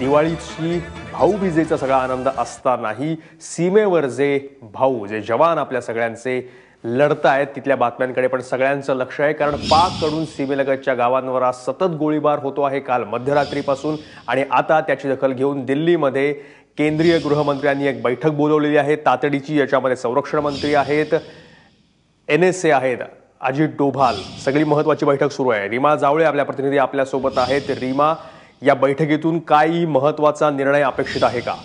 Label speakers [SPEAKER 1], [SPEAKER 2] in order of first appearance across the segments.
[SPEAKER 1] दिवाळीची भाऊबीजेचा सगळा आनंद असतानाही सीमेवर जे भाऊ जे जवान आपल्या सगळ्यांचे लढतायत तिथल्या बातम्यांकडे पण सगळ्यांचं लक्ष आहे, कारण पाककडून सीमेलगतच्या गावांवर आज सतत गोळीबार होतो आहे काल मध्यरात्रीपासून। आणि आता त्याची दखल घेऊन दिल्लीमध्ये केंद्रीय गृहमंत्र्यांनी एक बैठक बोलावलेली आहे तातडीची। याच्यामध्ये संरक्षण मंत्री आहेत, NSA आहेत, अजित डोभाल, सगळी महत्त्वाची बैठक सुरू आहे। रीमा जावळे आपल्या प्रतिनिधी आपल्या सोबत आहेत। रीमा, या बैठकीतून काही महत्त्वाचा निर्णय अपेक्षित आहे का?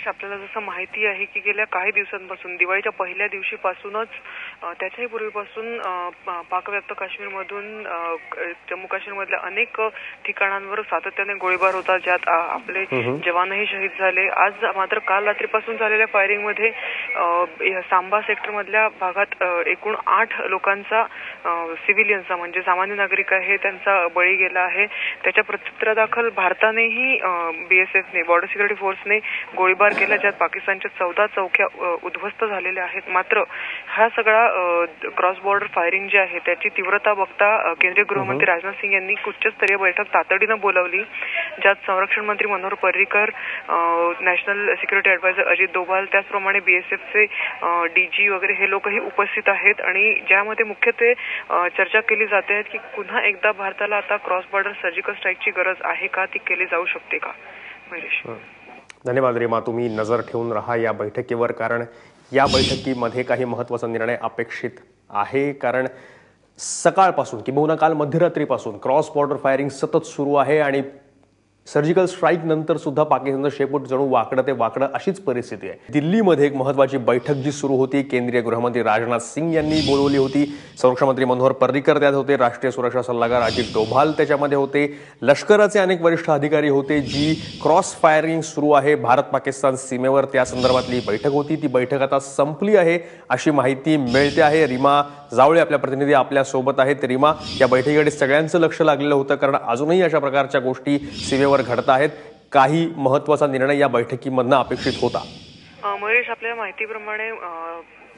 [SPEAKER 2] आपल्याला जसं माहिती आहे की गेल्या काही दिवसांपासून दिवाळीच्या पहिल्या दिवशीपासूनच त्याच्याही पूर्वीपासून पाकव्याप्त काश्मीरमधून जम्मू काश्मीरमधल्या अनेक ठिकाणांवर सातत्याने गोळीबार होता, ज्यात आपले जवानही शहीद झाले। आज मात्र काल रात्रीपासून झालेल्या फायरिंगमध्ये सांबा सेक्टरमधल्या भागात एकूण 8 लोकांचा सिव्हिलियन्सचा म्हणजे सामान्य नागरिक आहे त्यांचा बळी गेला आहे। त्याच्या प्रत्युत्तरादाखल भारतानेही BSFने बॉर्डर सिक्युरिटी फोर्सने गोळीबार केला, ज्यात पाकिस्तानच्या 14 चौक्या उद्ध्वस्त झालेल्या आहेत। मात्र हा सगळा क्रॉस बॉर्डर फायरिंग जे आहे त्याची तीव्रता बघता केंद्रीय गृहमंत्री राजनाथ सिंग यांनी उच्चस्तरीय बैठक तातडीनं बोलावली, ज्यात संरक्षण मंत्री Manohar Parrikar, national security adviser Ajit Doval, त्याचप्रमाणे BSFचे DG वगैरे हे लोकही उपस्थित आहेत। आणि ज्यामध्ये मुख्यत्वे चर्चा केली जाते आहे की पुन्हा एकदा भारताला आता क्रॉस बॉर्डर सर्जिकल स्ट्राईकची गरज आहे का, ती केली जाऊ शकते का? महेश,
[SPEAKER 1] धन्यवाद रीमा, तुम्ही नजर ठेवून राहा या बैठकीवर, कारण या बैठकीमध्ये काही महत्त्वाचा निर्णय अपेक्षित आहे। कारण सकाळपासून किंवा काल मध्यरात्रीपासून क्रॉस बॉर्डर फायरिंग सतत सुरू आहे आणि सर्जिकल स्ट्राईक नंतर सुद्धा पाकिस्तानचं शेपूट जणू वाकडं ते वाकडं अशीच परिस्थिती आहे। दिल्लीमध्ये एक महत्त्वाची बैठक जी सुरू होती केंद्रीय गृहमंत्री राजनाथ सिंग यांनी बोलवली होती, संरक्षण मंत्री मनोहर पर्रिकर त्यात होते, राष्ट्रीय सुरक्षा सल्लागार अजित डोभाल त्याच्यामध्ये होते, लष्कराचे अनेक वरिष्ठ अधिकारी होते। जी क्रॉस फायरिंग सुरू आहे भारत पाकिस्तान सीमेवर त्या संदर्भातली बैठक होती, ती बैठक आता संपली आहे अशी माहिती मिळते आहे। रीमा जावळे आपल्या प्रतिनिधी आपल्या सोबत आहेत। रीमा, या बैठकीकडे सगळ्यांचं लक्ष लागलेलं होतं, कारण अजूनही अशा प्रकारच्या गोष्टी सीमेवर घडत आहेत। काही महत्त्वाचा निर्णय या बैठकीमधनं अपेक्षित होता?
[SPEAKER 2] महेश, आपल्या माहितीप्रमाणे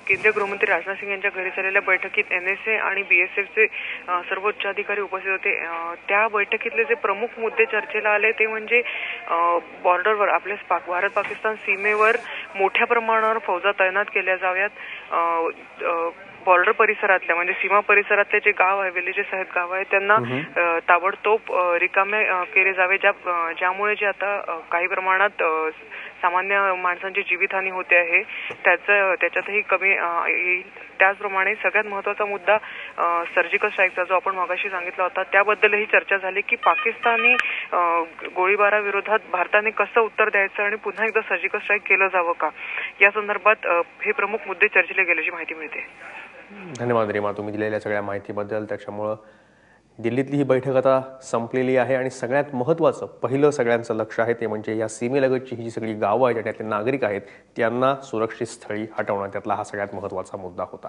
[SPEAKER 2] केंद्रीय गृहमंत्री राजनाथ सिंग यांच्या घरी झालेल्या बैठकीत NSA आणि BSFचे सर्व उच्च अधिकारी उपस्थित होते। त्या बैठकीतले जे प्रमुख मुद्दे चर्चेला आले ते म्हणजे बॉर्डरवर आपल्या भारत पाकिस्तान सीमेवर मोठ्या प्रमाणावर फौजा तैनात केल्या जाव्यात, बॉर्डर परिसरातल्या म्हणजे सीमा परिसरातले जे गाव आहे, विलेजेस आहेत, गाव आहे, त्यांना ताबडतोब रिकामे केले जावे, ज्यामुळे जे आता काही प्रमाणात सामान्य माणसांची जीवितहानी होते आहे त्याच्यातही कमी येईल। त्याचप्रमाणे सगळ्यात महत्त्वाचा मुद्दा सर्जिकल स्ट्राईकचा जो आपण मगाशी सांगितला होता त्याबद्दलही चर्चा झाली की पाकिस्तानी गोळीबाराविरोधात भारताने कसं उत्तर द्यायचं आणि पुन्हा एकदा सर्जिकल स्ट्राईक केलं जावं का, या संदर्भात हे प्रमुख मुद्दे चर्चेले गेल्याची माहिती मिळते।
[SPEAKER 1] धन्यवाद रीमा, तुम्ही दिलेल्या सगळ्या माहितीबद्दल। त्याच्यामुळं दिल्लीतली ही बैठक आता संपलेली आहे आणि सगळ्यात महत्त्वाचं पहिलं सगळ्यांचं लक्ष आहे ते म्हणजे या सीमेलगतची ही जी सगळी गावं आहेत त्यातले नागरिक आहेत त्यांना सुरक्षित स्थळी हटवणं, त्यातला हा सगळ्यात महत्त्वाचा मुद्दा होता।